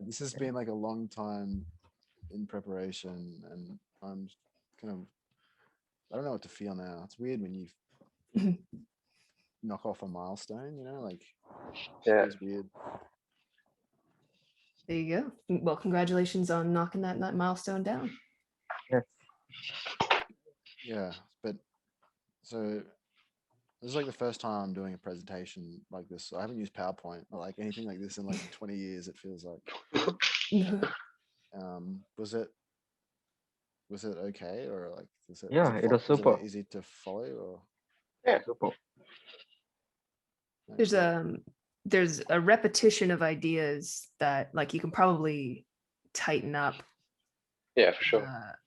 This has been like a long time in preparation, and I'm kind of, I don't know what to feel now. It's weird when you knock off a milestone, like it Yeah. feels weird. There you go. Well, congratulations on knocking that milestone down. Yes. Yeah, but so this is like the first time I'm doing a presentation like this. I haven't used PowerPoint or like anything like this in like 20 years, it feels like. Was it okay, or like Yeah, it was was it super. easy to follow, or Yeah, super. there's okay? a there's a repetition of ideas that like you can probably tighten up. Yeah, for sure.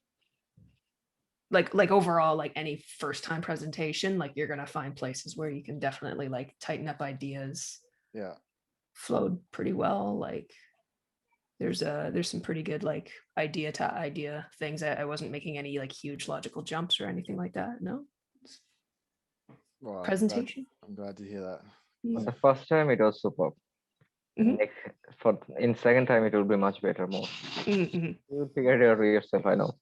Like overall, like any first time presentation, like you're gonna find places where you can definitely like tighten up ideas. Yeah. Flowed pretty well. Like there's some pretty good like idea to idea things. I wasn't making any like huge logical jumps or anything like that. No. Well, Presentation. I'm glad to hear that. Yeah. The first time it was super. Mhm. Next, in second time it will be much better. More. Mhm. You will figure it out yourself. I know.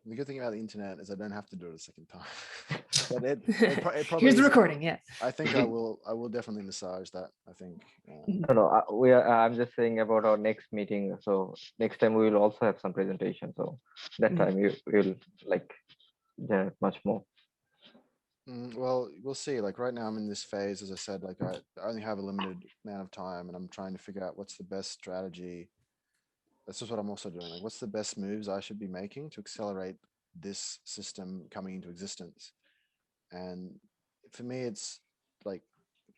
The good thing about the internet is I don't have to do it a second time. But it probably Here's the is. recording. Yeah. I think I will definitely massage that. I think. No, no. We are. I'm just saying about our next meeting. So next time we will also have some presentation. So that Mhm. time you will like generate much more. Well, we'll see. Like right now, I'm in this phase, as I said. Like I only have a limited amount of time, and I'm trying to figure out what's the best strategy. That's just what I'm also doing. Like, what's the best moves I should be making to accelerate this system coming into existence? And for me, it's like,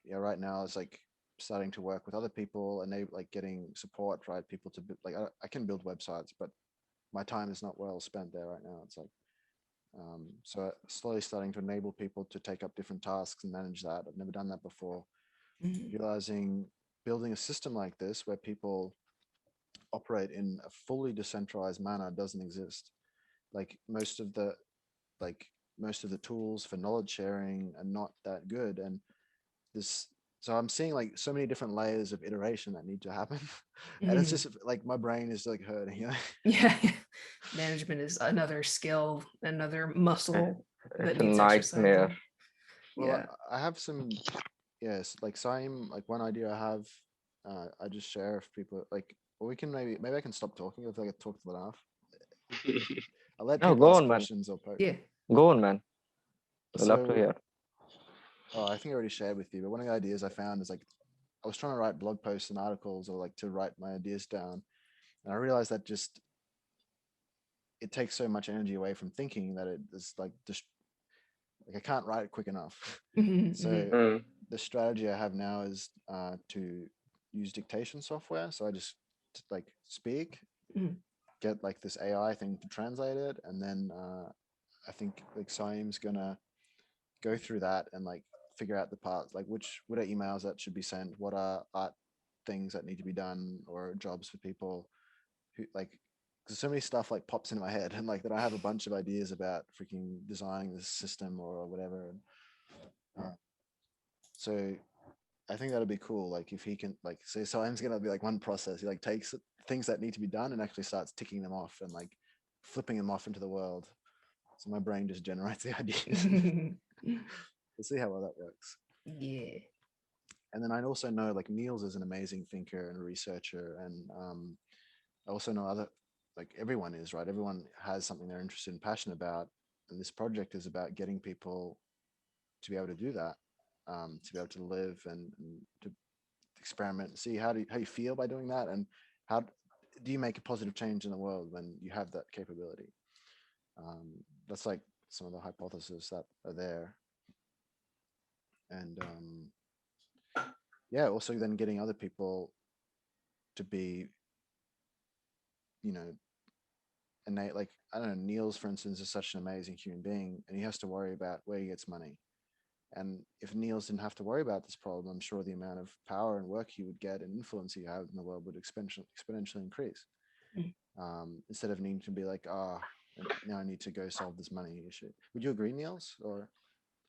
yeah, right now it's like starting to work with other people and they like getting support, right? People to like, I can build websites, but my time is not well spent there right now. It's like, so slowly starting to enable people to take up different tasks and manage that. I've never done that before. Mhm. Realizing building a system like this where people operate in a fully decentralized manner doesn't exist. Like like most of the tools for knowledge sharing are not that good, and this so I'm seeing like so many different layers of iteration that need to happen. And it's Mhm. just like my brain is like hurting. Yeah. Management is another skill, another muscle that It's a needs nightmare. exercising. Well, Yeah. I have some, yes, like same, like one idea I have, I just share if people like, or we can maybe I can stop talking. I feel like I talked enough. I'll let No, people go ask on, man. questions or poke. Yeah. Go on, man. I love to So, hear. oh, I think I already shared with you, but one of the ideas I found is like I was trying to write blog posts and articles or like to write my ideas down, and I realized that just it takes so much energy away from thinking that it is like just like I can't write it quick enough. Mhm. So Mhm. Mm. the strategy I have now is to use dictation software. So I just like speak, Mhm. get like this AI thing to translate it, and then I think like Saim's gonna go through that and like figure out the parts, like what are emails that should be sent, what are art things that need to be done, or jobs for people who like. Because so many stuff like pops into my head, and like that I have a bunch of ideas about freaking designing this system or whatever. And so I think that'd be cool. Like if he can like say Simon's gonna be like one process. He like takes things that need to be done and actually starts ticking them off and like flipping them off into the world. So my brain just generates the ideas. We'll see how well that works. Yeah. And then I also know like Niels is an amazing thinker and researcher, and I also know other like everyone is right. Everyone has something they're interested and passionate about, and this project is about getting people to be able to do that, to be able to live and to experiment, see how you feel by doing that, and how do you make a positive change in the world when you have that capability. That's like some of the hypotheses that are there, and yeah, also then getting other people to be, you know, innate. Like I don't know, Niels, for instance, is such an amazing human being, and he has to worry about where he gets money. And if Niels didn't have to worry about this problem, I'm sure the amount of power and work he would get and influence he had in the world would exponentially increase. Instead of needing to be like, now I need to go solve this money issue. Would you agree, Niels? Or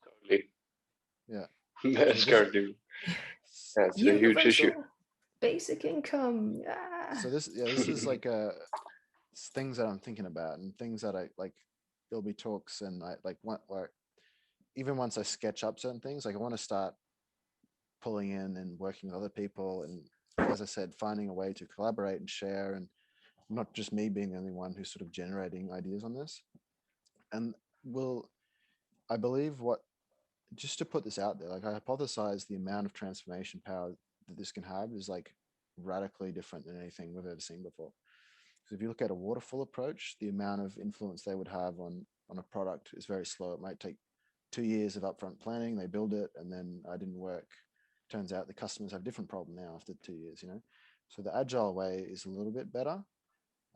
Totally. yeah, so That's this currently, that's a huge issue. Universal. Basic income. Ah. So this is like things that I'm thinking about and things that I like. There'll be talks and I like even once I sketch up certain things, like I want to start pulling in and working with other people. And as I said, finding a way to collaborate and share, and not just me being the only one who's sort of generating ideas on this. And I believe just to put this out there, like I hypothesize the amount of transformation power that this can have is like radically different than anything we've ever seen before. Because if you look at a waterfall approach, the amount of influence they would have on a product is very slow. It might take 2 years of upfront planning. They build it, and then I didn't work. Turns out the customers have a different problem now after 2 years. So the agile way is a little bit better,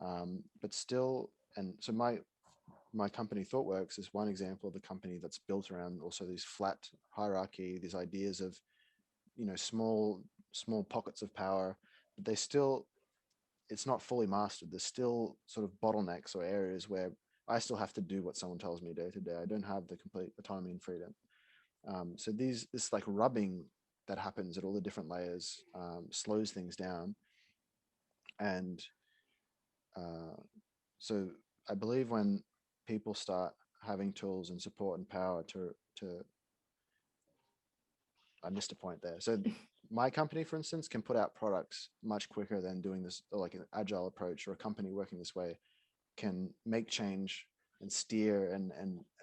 but still. And so my company ThoughtWorks is one example of a company that's built around also these flat hierarchy, these ideas of small pockets of power, but it's not fully mastered. There's still sort of bottlenecks or areas where I still have to do what someone tells me day to day. I don't have the complete autonomy and freedom. So this like rubbing that happens at all the different layers slows things down. And so I believe when people start having tools and support and power to I missed a point there. So my company, for instance, can put out products much quicker than doing this, or like an agile approach, or a company working this way can make change and steer and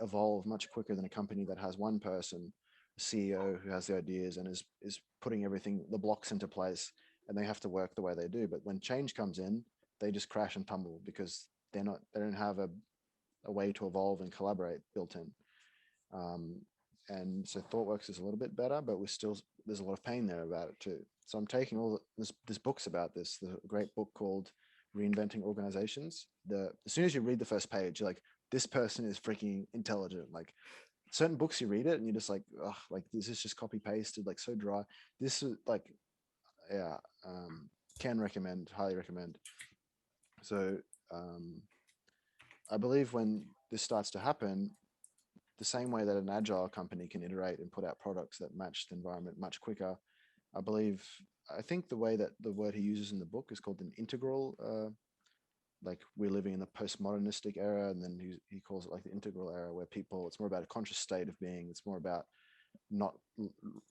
evolve much quicker than a company that has one person, a CEO who has the ideas and is putting everything, the blocks into place, and they have to work the way they do. But when change comes in, they just crash and tumble because they don't have a way to evolve and collaborate built in. And so ThoughtWorks is a little bit better, but there's a lot of pain there about it too. So I'm taking there's books about this. There's a great book called Reinventing Organizations. As soon as you read the first page, you're like, this person is freaking intelligent. Like certain books, you read it and you're just like, oh, like this is just copy pasted, like so dry. This is like, yeah, can recommend, highly recommend. So I believe when this starts to happen, the same way that an agile company can iterate and put out products that match the environment much quicker, I think the way that the word he uses in the book is called an integral, like we're living in the postmodernistic era, and then he calls it like the integral era, where it's more about a conscious state of being. It's more about not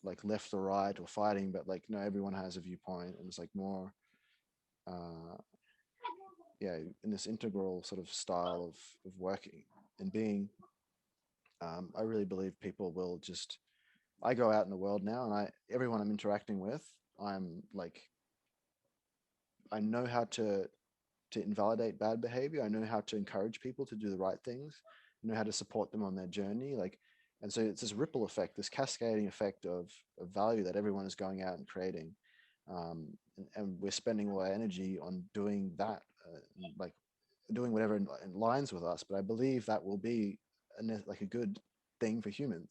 like left or right or fighting, but like, no, everyone has a viewpoint, and it's like more, yeah, in this integral sort of style of working and being. I really believe people will just. I go out in the world now, and everyone I'm interacting with, I'm like, I know how to invalidate bad behavior. I know how to encourage people to do the right things. I know how to support them on their journey. Like, and so it's this ripple effect, this cascading effect of value that everyone is going out and creating. And we're spending all our energy on doing that, like doing whatever aligns with us. But I believe that will be like a good thing for humans.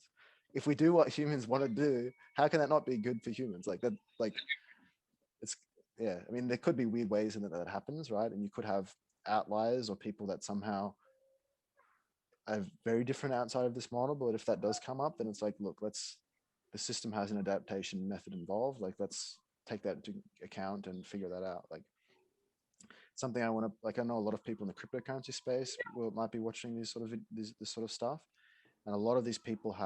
If we do what humans want to do, how can that not be good for humans? Like that, like it's, yeah. I mean, there could be weird ways in that happens, right? And you could have outliers or people that somehow are very different outside of this model. But if that does come up, then it's like, look, the system has an adaptation method involved. Like, let's take that into account and figure that out. Like, something I want to, like, I know a lot of people in the cryptocurrency space might be watching this sort of stuff. And a lot of these people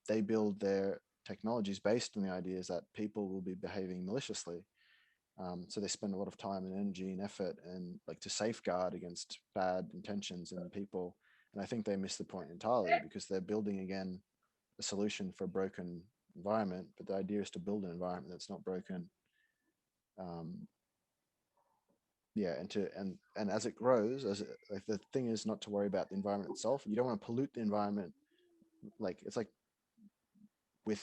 they build their technologies based on the ideas that people will be behaving maliciously. So they spend a lot of time and energy and effort and like to safeguard against bad intentions in people. And I think they miss the point entirely, because they're building again a solution for a broken environment. But the idea is to build an environment that's not broken. Yeah, and as it grows, like the thing is not to worry about the environment itself. You don't want to pollute the environment. Like it's like with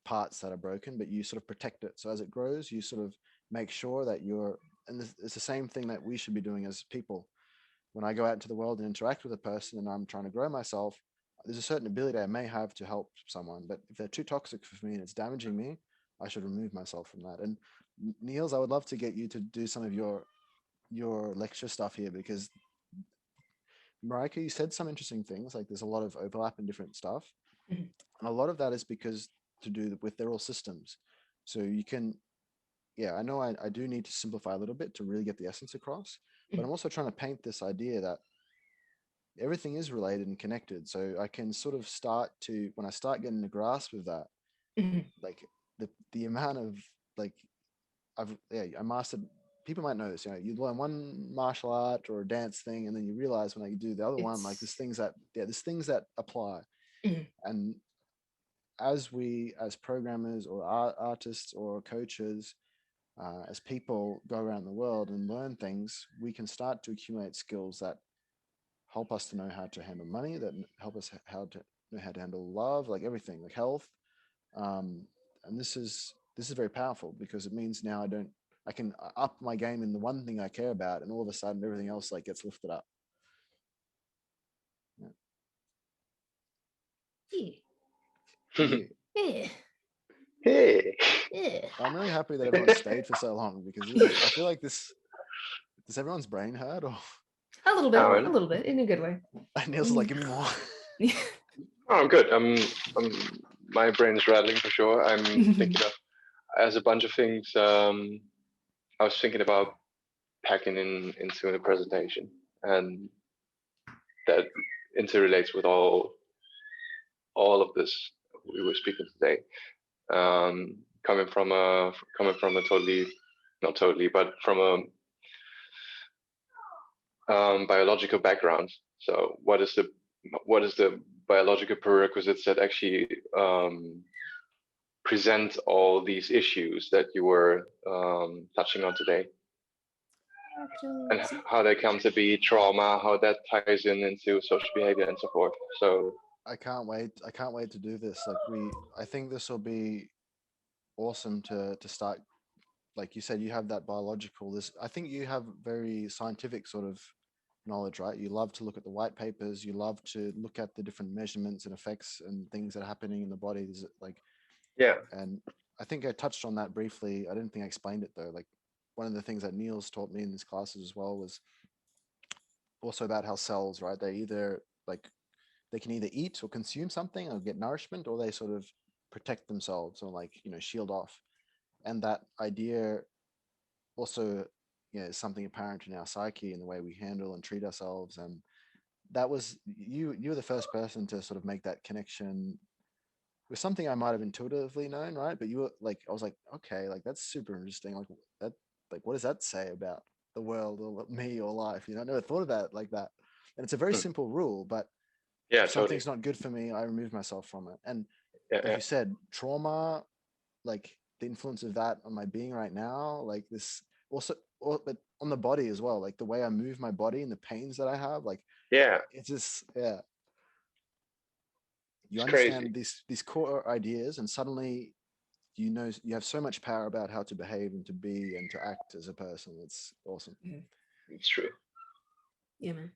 parts that are broken, but you sort of protect it. So as it grows, you sort of make sure that and it's the same thing that we should be doing as people. When I go out into the world and interact with a person and I'm trying to grow myself, there's a certain ability I may have to help someone, but if they're too toxic for me and it's damaging me, I should remove myself from that. And Niels, I would love to get you to do some of your lecture stuff here, because Marika, you said some interesting things. Like there's a lot of overlap in different stuff. Mhm. And a lot of that is because to do with they're all systems. So you can yeah, I know I do need to simplify a little bit to really get the essence across, but I'm also trying to paint this idea that everything is related and connected. So I can sort of start to, when I start getting the grasp of that, Mhm. like the amount of like I mastered. People might know this. You learn one martial art or a dance thing, and then you realize when you do the other one, like there's things that apply. Mhm. And as we, as programmers or artists or coaches, as people go around the world and learn things, we can start to accumulate skills that help us to know how to handle money, that help us how to know how to handle love, like everything, like health. And this is very powerful because it means now I can up my game in the one thing I care about, and all of a sudden everything else like gets lifted up. Yeah. Yeah. Yeah. Hey. Yeah. I'm really happy that everyone stayed for so long because I feel like this. Does everyone's brain hurt or Oh, A little bit, in a good way. Niels is like, give me more. Yeah. Oh, I'm good. My brain is rattling for sure. I'm thinking of as a bunch of things. I was thinking about packing into the presentation, and that interrelates with all of this we were speaking today. Coming from a totally, not totally, but from a biological background. So what is the biological prerequisites that actually present all these issues that you were touching on today, and how they come to be trauma, how that ties into social behavior and so forth. So I can't wait. I can't wait to do this. I think this will be awesome to start. Like you said, you have that biological. I think you have very scientific sort of knowledge, right? You love to look at the white papers. You love to look at the different measurements and effects and things that are happening in the body. yeah, And I think I touched on that briefly. I didn't think I explained it though. Like one of the things that Niels taught me in his classes as well was also about how cells, right? They can either eat or consume something or get nourishment, or they sort of protect themselves or shield off. And that idea also, is something apparent in our psyche and the way we handle and treat ourselves. And that was you were the first person to sort of make that connection with something I might have intuitively known, right? But you were like, I was like, okay, like that's super interesting. That, what does that say about the world or me or life? I never thought about it like that. And it's a very Hmm. simple rule, but yeah, if totally. something's not good for me, I remove myself from it. And Yeah, like you said, trauma, like the influence of that on my being right now, like this also, but on the body as well, like the way I move my body and the pains that I have, like yeah, it's just, yeah, you it's crazy. understand these core ideas, and suddenly you have so much power about how to behave and to be and to act as a person. It's awesome. It's true. Yeah, man.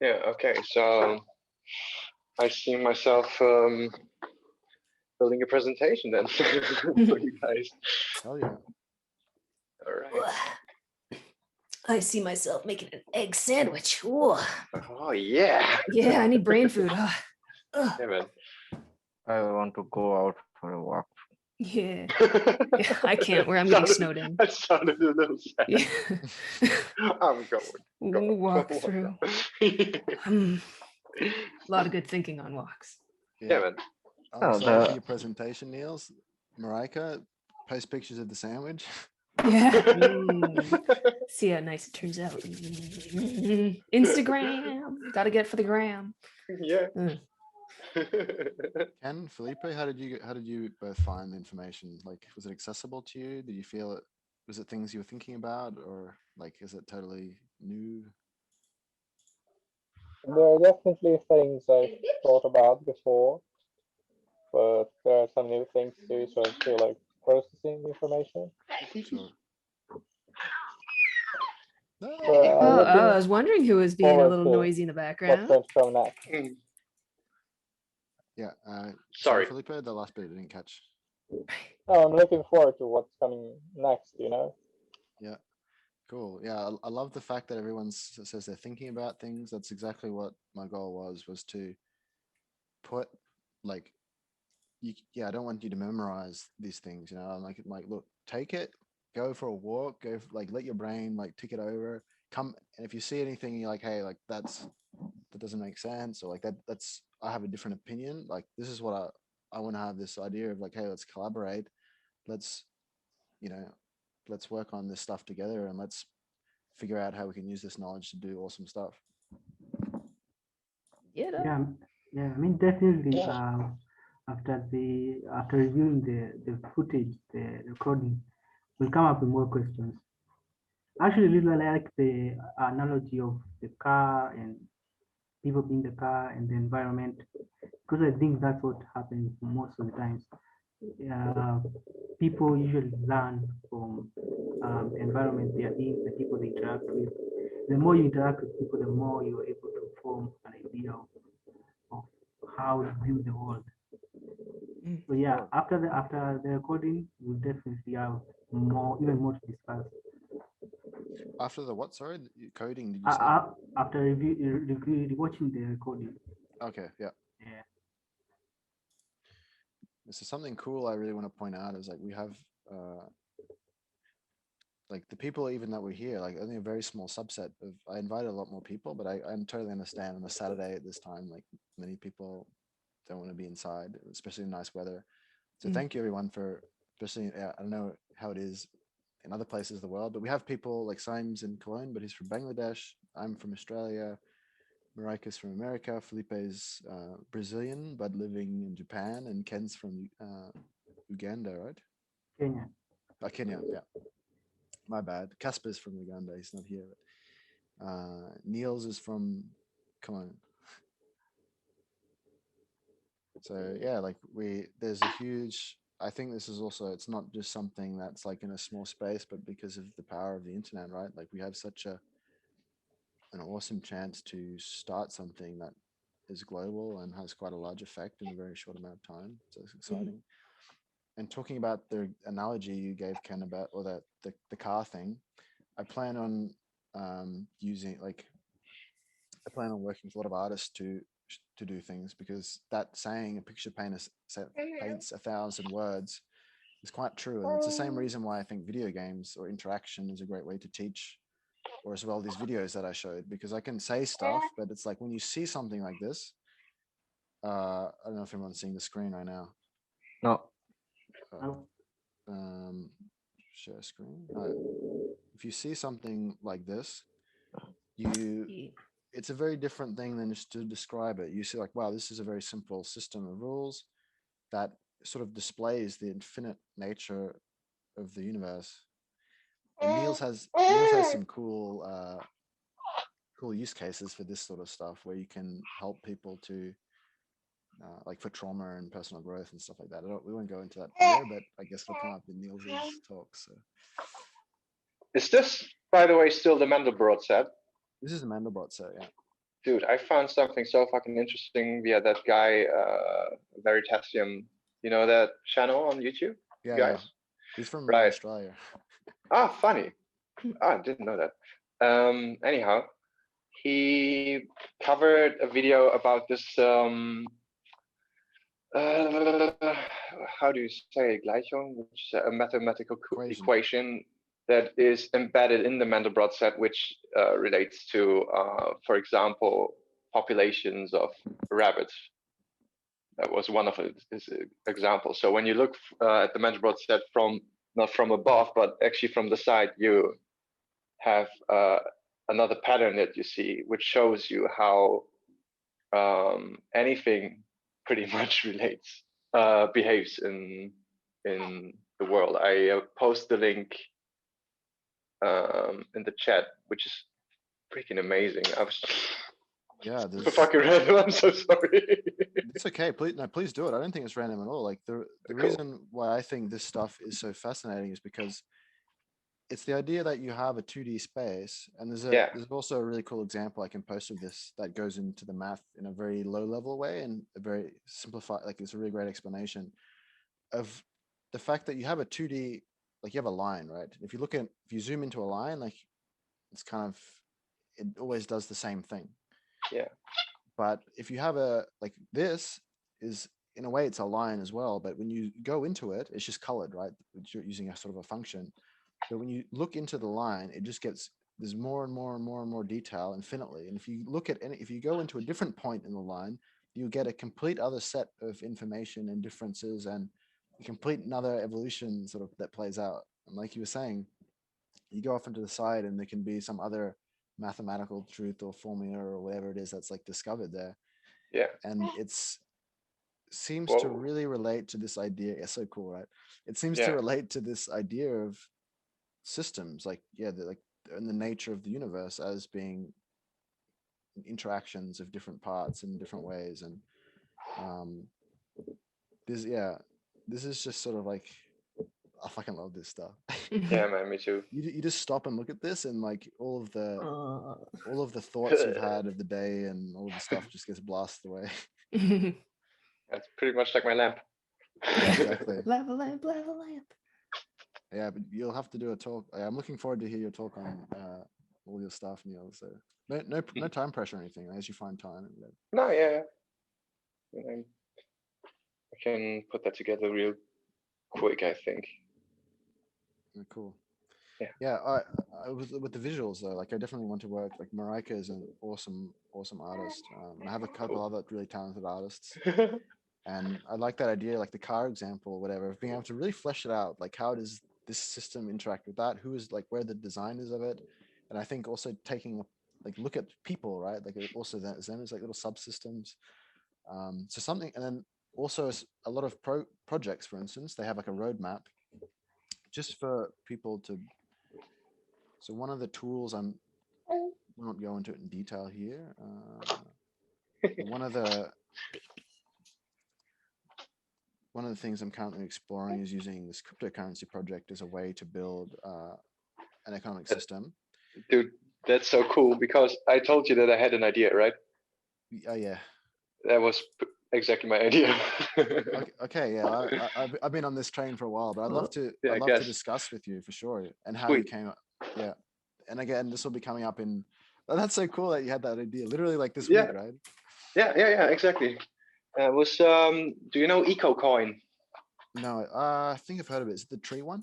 Yeah. Okay. So I see myself building a presentation then for you guys. Hell yeah. All right. I see myself making an egg sandwich. Ooh. Oh yeah. Yeah, I need brain food. Ugh. Yeah, man. I want to go out for a walk. Yeah. Yeah, I can't. I'm getting snowed in. That sounded a little sad. Yeah. I'm going. Walk through. A lot of good thinking on walks. Yeah, man. I'm Oh, excited for the- your presentation, Niels. Marika, post pictures of the sandwich. Yeah. See how nice it turns out. Instagram. Gotta get for the gram. Yeah. Mm. Ken, Felipe, how did you both find the information? Like, was it accessible to you? Did you feel it? Was it things you were thinking about, or like, is it totally new? There are definitely things I've thought about before, but there are some new things too, so I'm still like processing the information. Sure. No. But I'm Oh, I looking was wondering who was being a forward little to noisy in the what's background. going to come next. Yeah. Sorry. Felipe, the last bit I didn't catch. Oh, I'm looking forward to what's coming next, you know? Yeah. Cool. Yeah, I love the fact that everyone says they're thinking about things. That's exactly what my goal was to put like yeah, I don't want you to memorize these things, you know. I'm like, look, take it, go for a walk, like let your brain like tick it over. Come, and if you see anything, you're like, hey, like that doesn't make sense, or like that's I have a different opinion. Like this is what I want to have this idea of like, hey, let's collaborate, let's you know, let's work on this stuff together, and let's figure out how we can use this knowledge to do awesome stuff. Yeah. Yeah, yeah. I mean, definitely. After reviewing the footage, the recording, we'll come up with more questions. Actually, really like the analogy of the car and people being the car and the environment, because I think that's what happens most of the times. People usually learn from the environment they are in, the people they interact with. The more you interact with people, the more you're able to form an idea of how you view the world. So yeah, Sure. after the recording, we'll definitely have even more to discuss. After the what? Sorry, coding? Did you say? After watching the recording. Okay, yeah. Yeah. This is something cool I really want to point out is like we have like the people even that were here, like only a very small subset of, I invited a lot more people, but I totally understand on a Saturday at this time, like many people don't want to be inside, especially in nice weather. So thank you everyone for, especially, I don't know how it is in other places of the world, but we have people like Simon's in Cologne, but he's from Bangladesh. I'm from Australia. Marika's from America. Felipe's Brazilian, but living in Japan. And Ken's from Uganda, right? Kenya. Kenya, yeah. My bad. Casper's from Uganda. He's not here. But, Niels is from Cologne. So yeah, like there's a huge, I think this is also, it's not just something that's like in a small space, but because of the power of the internet, right? Like we have such an awesome chance to start something that is global and has quite a large effect in a very short amount of time. So it's exciting. And talking about the analogy you gave, Ken, about, or the car thing, I plan on using, like, I plan on working with a lot of artists to do things, because that saying, a picture paints 1,000 words, is quite true. And it's the same reason why I think video games or interaction is a great way to teach, or as well these videos that I showed, because I can say stuff, but it's like when you see something like this, I don't know if everyone's seeing the screen right now. No. Share screen. If you see something like this, it's a very different thing than just to describe it. You see like, wow, this is a very simple system of rules that sort of displays the infinite nature of the universe. And Niels has some cool use cases for this sort of stuff, where you can help people to like for trauma and personal growth and stuff like that. We won't go into that here, but I guess we'll come up in Niels' talk. So Is this, by the way, still the Mandelbrot set? this is the Mandelbrot set, yeah. Dude, I found something so fucking interesting via that guy, Veritasium. You know that channel on YouTube? Yeah, guys? yeah. He's from Right. Australia. Ah, funny. I didn't know that. Anyhow, he covered a video about this, how do you say Gleichung, which is a mathematical equation that is embedded in the Mandelbrot set, which relates to, for example, populations of rabbits. That was one of his examples. So when you look at the Mandelbrot set not from above, but actually from the side, you have another pattern that you see, which shows you how anything pretty much behaves in the world. I post the link in the chat, which is freaking amazing. I was super fucking random. I'm so sorry. It's okay. Please do it. I don't think it's random at all. Like the reason why I think this stuff is so fascinating is because it's the idea that you have a 2D space, and there's also a really cool example I can post of this that goes into the math in a very low level way, and a very simplified, like it's a really great explanation of the fact that you have a 2D, like you have a line, right? If you zoom into a line, like it's kind of, it always does the same thing. Yeah. But if you have like this is in a way it's a line as well, but when you go into it, it's just colored, right? You're using a sort of a function. But when you look into the line, it just gets, there's more and more and more and more detail infinitely. And if you look at any, if you go into a different point in the line, you get a complete other set of information and differences and a complete another evolution sort of that plays out. And like you were saying, you go off into the side and there can be some other mathematical truth or formula or whatever it is that's like discovered there. Yeah. And it's seems to Whoa. really relate to this idea. It's so cool, right? It seems Yeah. to relate to this idea of systems, like like in the nature of the universe as being interactions of different parts in different ways. And this is just sort of like, I fucking love this stuff. Yeah, man, me too. You just stop and look at this and like all of the Uh, thoughts you've had of the day and all the stuff just gets blasted away. That's pretty much like my lamp. Exactly. Lava lamp, lava lamp. Yeah, but you'll have to do a talk. I'm looking forward to hear your talk on all your stuff, Neil. So no time pressure or anything as you find time. No, yeah. I can put that together real quick, I think. Cool. Yeah. Yeah, I was with the visuals though. Like I definitely want to work. Like Marika is an awesome artist. I have a couple Cool. other really talented artists, and I like that idea, like the car example or whatever, of being able to really flesh it out. Like how does this system interact with that? Who is like where the design is of it, and I think also taking like look at people, right? Like also them as like little subsystems. So something, and then also a lot of projects, for instance, they have like a roadmap just for people to. So one of the tools, I won't go into it in detail here. One of the things I'm currently exploring is using this cryptocurrency project as a way to build an economic system. Dude, that's so cool because I told you that I had an idea, right? Oh yeah. That was exactly my idea. Okay, yeah. I've been on this train for a while, but I'd love to. Yeah, I I'd love to guess. discuss with you for sure, and how you Sweet. came up. Yeah, and again, this will be coming up in. Oh, that's so cool that you had that idea, literally like this Yeah. week, right? Yeah, exactly. It was do you know EcoCoin? No, I think I've heard of it. Is it the tree one?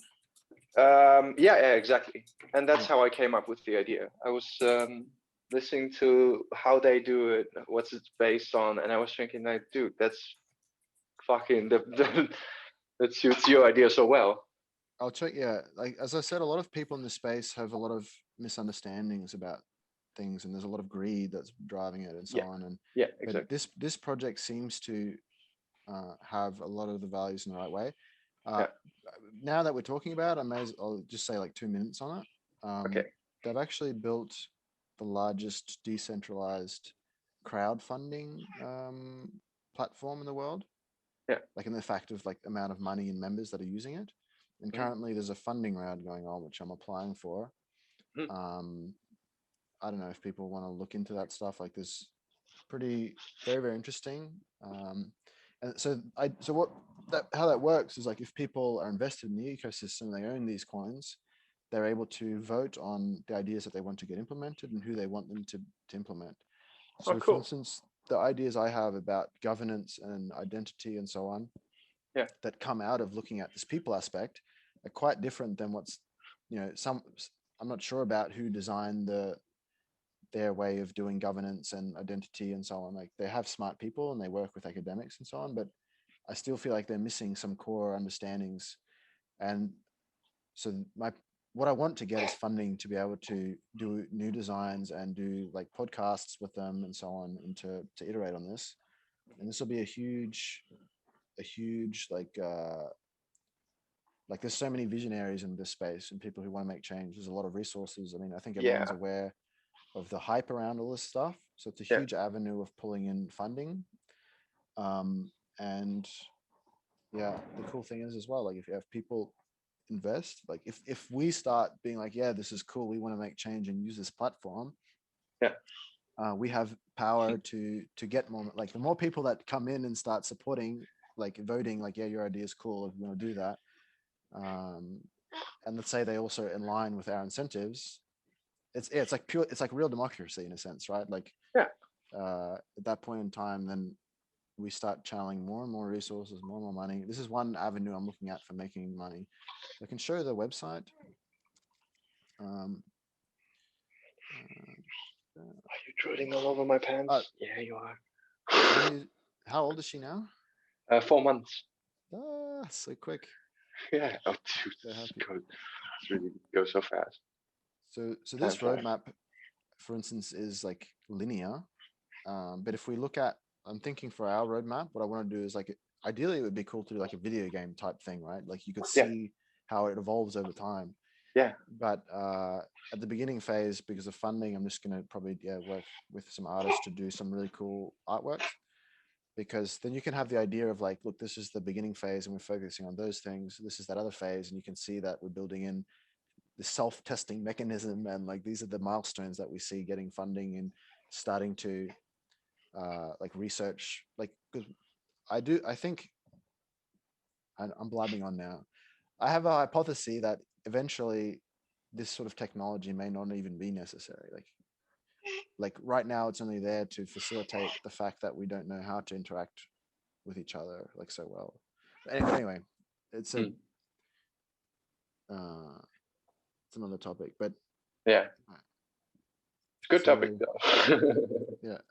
Yeah, exactly. And that's Yeah. how I came up with the idea. I was listening to how they do it, what's it based on, and I was thinking like, dude, that's fucking that suits your idea so well. I'll check. Yeah, like as I said, a lot of people in this space have a lot of misunderstandings about things, and there's a lot of greed that's driving it, and so Yeah. on. And Yeah, but exactly. this project seems to have a lot of the values in the right way. Yeah. Now that we're talking about it, I'll just say like 2 minutes on it. Okay. They've actually built the largest decentralized crowdfunding platform in the world. Yeah. Like in the fact of like amount of money and members that are using it. And currently there's a funding round going on, which I'm applying for. I don't know if people want to look into that stuff. Like this pretty, very, very interesting. And so how that works is like if people are invested in the ecosystem, they own these coins, they're able to vote on the ideas that they want to get implemented and who they want them to implement. So cool. for instance, the ideas I have about governance and identity and so on, that come out of looking at this people aspect are quite different than what's, I'm not sure about who designed their way of doing governance and identity and so on. Like they have smart people and they work with academics and so on, but I still feel like they're missing some core understandings. And so what I want to get is funding to be able to do new designs and do like podcasts with them and so on, and to iterate on this. And this will be a huge like there's so many visionaries in this space and people who want to make change. There's a lot of resources. I mean, I think everyone's aware of the hype around all this stuff. So it's a huge avenue of pulling in funding. And yeah, the cool thing is as well, like if you have people invest, like if we start being like, yeah, this is cool, we want to make change and use this platform, we have power to get more, like the more people that come in and start supporting, like voting, like, yeah, your idea is cool, if we want to do that. And let's say they also align with our incentives, it's like pure, it's like real democracy in a sense, right? Like at that point in time, then we start channeling more and more resources, more and more money. This is one avenue I'm looking at for making money. I can show the website. Are you drooling all over my pants? Yeah, you are. How old is she now? 4 months. Ah, so quick. Yeah. Oh, dude, So happy. it's really goes so fast. So Time this flies. roadmap, for instance, is like linear. But if we look at, I'm thinking for our roadmap, what I want to do is like, ideally it would be cool to do like a video game type thing, right? Like you could Yeah. see how it evolves over time. Yeah. But at the beginning phase, because of funding, I'm just gonna probably work with some artists to do some really cool artworks. Because then you can have the idea of like, look, this is the beginning phase and we're focusing on those things. This is that other phase, and you can see that we're building in the self-testing mechanism, and like these are the milestones that we see getting funding and starting to like research. Like, because I think, and I'm blabbing on now. I have a hypothesis that eventually this sort of technology may not even be necessary. Like right now, it's only there to facilitate the fact that we don't know how to interact with each other like so well. Anyway, it's a it's another topic, but Yeah. It's a good topic so, though. yeah.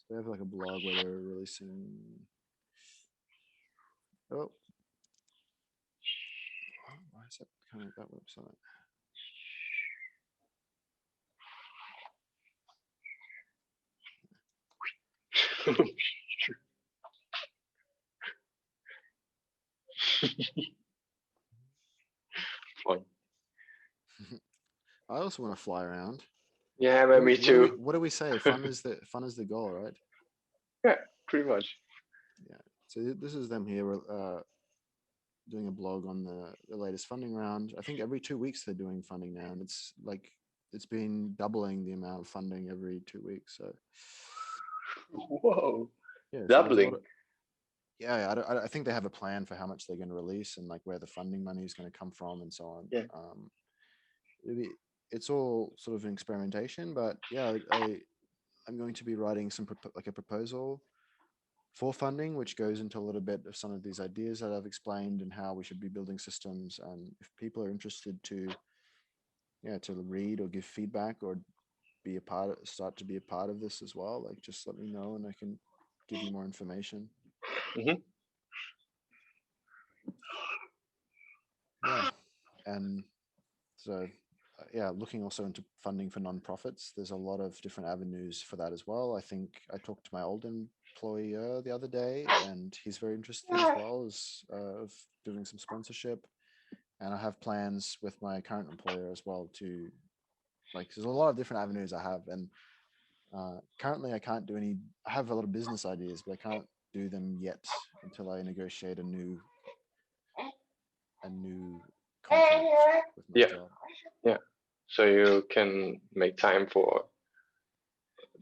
They have like a blog where they're releasing. Oh, why is that coming up that website? Fun. I also want to fly around. Yeah, What do me we- too. What do we say? Fun is the goal, right? Yeah, pretty much. So this is them here doing a blog on the latest funding round. I think every 2 weeks they're doing funding now, and it's like it's been doubling the amount of funding every 2 weeks. So Whoa. yeah, so there's a lot Doubling. yeah, I think they have a plan for how much they're going to release and like where the funding money is going to come from and so on. Yeah. It's all sort of an experimentation, but yeah, I'm going to be writing some like a proposal for funding, which goes into a little bit of some of these ideas that I've explained and how we should be building systems. And if people are interested to read or give feedback or start to be a part of this as well, like just let me know and I can give you more information. Mhm. Yeah, and so yeah, looking also into funding for nonprofits. There's a lot of different avenues for that as well. I think I talked to my old employer the other day, and he's very interested as well as of doing some sponsorship. And I have plans with my current employer as well to like. There's a lot of different avenues I have, and currently I can't do any. I have a lot of business ideas, but I can't do them yet until I negotiate a new contract with my Yeah. job. Yeah. So you can make time for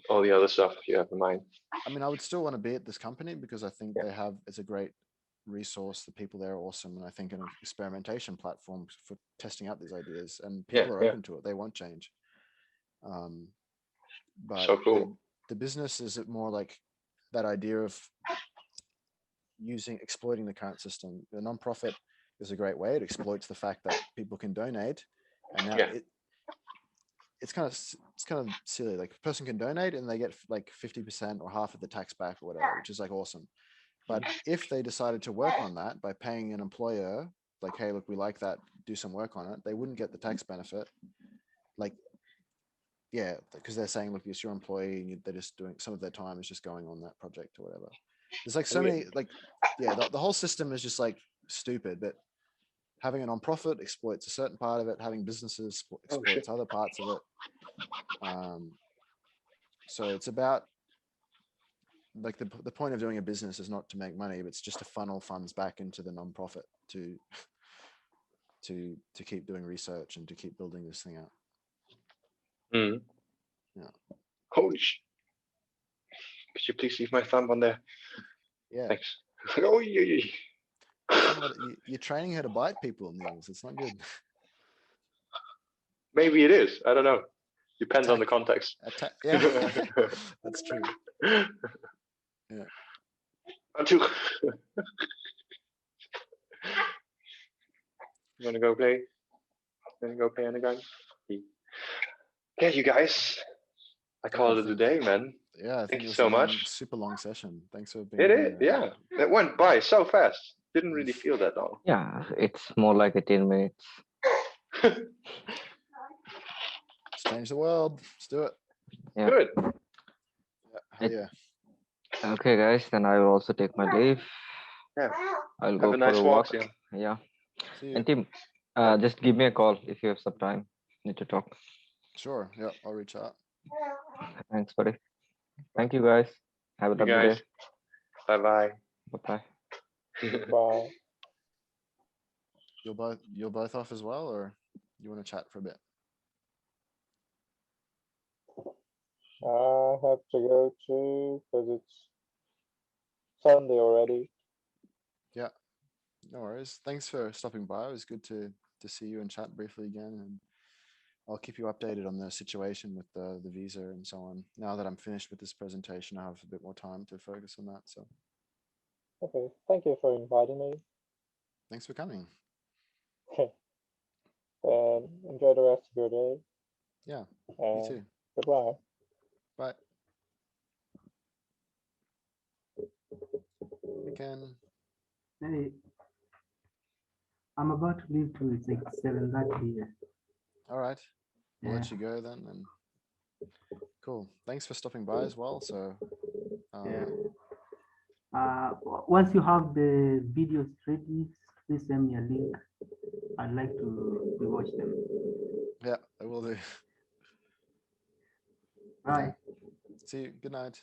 all the other stuff you have in mind. I mean, I would still want to be at this company because I think Yeah. it's a great resource. The people there are awesome, and I think an experimentation platform for testing out these ideas, and people are Yeah. open to it. They won't change. But So cool. the business is more like that idea of exploiting the current system. The nonprofit is a great way. It exploits the fact that people can donate, and now Yeah. it's kind of silly. Like a person can donate and they get like 50% or half of the tax back or whatever, which is like awesome. But if they decided to work on that by paying an employer, like, hey, look, we like that, do some work on it, they wouldn't get the tax benefit. Like, yeah, because they're saying, look, it's your employee and they're just doing some of their time is just going on that project or whatever. There's like so many, like, yeah, the whole system is just like stupid, but having a nonprofit exploits a certain part of it, having businesses exploits other parts of it. So it's about like the point of doing a business is not to make money, but it's just to funnel funds back into the nonprofit to keep doing research and to keep building this thing out. Mm. Yeah. Holy sh! Could you please leave my thumb on there? Yeah. Thanks. Oh, yeah. You're training her to bite people, Niels. It's not good. Maybe it is. I don't know. Depends on the context. Yeah, that's true. Two. You wanna go play? On the gun? Yeah, you guys. I called it a day, man. Yeah, I think you it was so a long, much. super long session. Thanks for being It here. is, yeah. It went by so fast. Didn't really feel that long. Yeah, it's more like a 10 minutes. Let's change the world. Let's do it. Yeah. Good. Hell yeah. Okay, guys, then I will also take my leave. Yeah. I'll Have go a nice for a walk, walk. Sim. Yeah. See you. And Tim, just give me a call if you have some time. Need to talk. Sure. Yeah, I'll reach out. Thanks, buddy. Thank you, guys. Have a You lovely guys. day. Bye-bye. Bye-bye. Bye. You're both off as well, or you want to chat for a bit? I have to go too because it's Sunday already. Yeah. No worries. Thanks for stopping by. It was good to see you and chat briefly again. And I'll keep you updated on the situation with the visa and so on. Now that I'm finished with this presentation, I have a bit more time to focus on that. So Okay, thank you for inviting me. thanks for coming. And enjoy the rest of your day. Yeah, you And too. goodbye. Bye. You can. Hey, I'm about to leave too. It's like 7:30 here. All right. We'll Yeah. let you go then. And cool. Thanks for stopping by as well. So Yeah. Once you have the videos ready, please send me a link. I'd like to watch them. yeah, I will do. Bye. See you. Good night.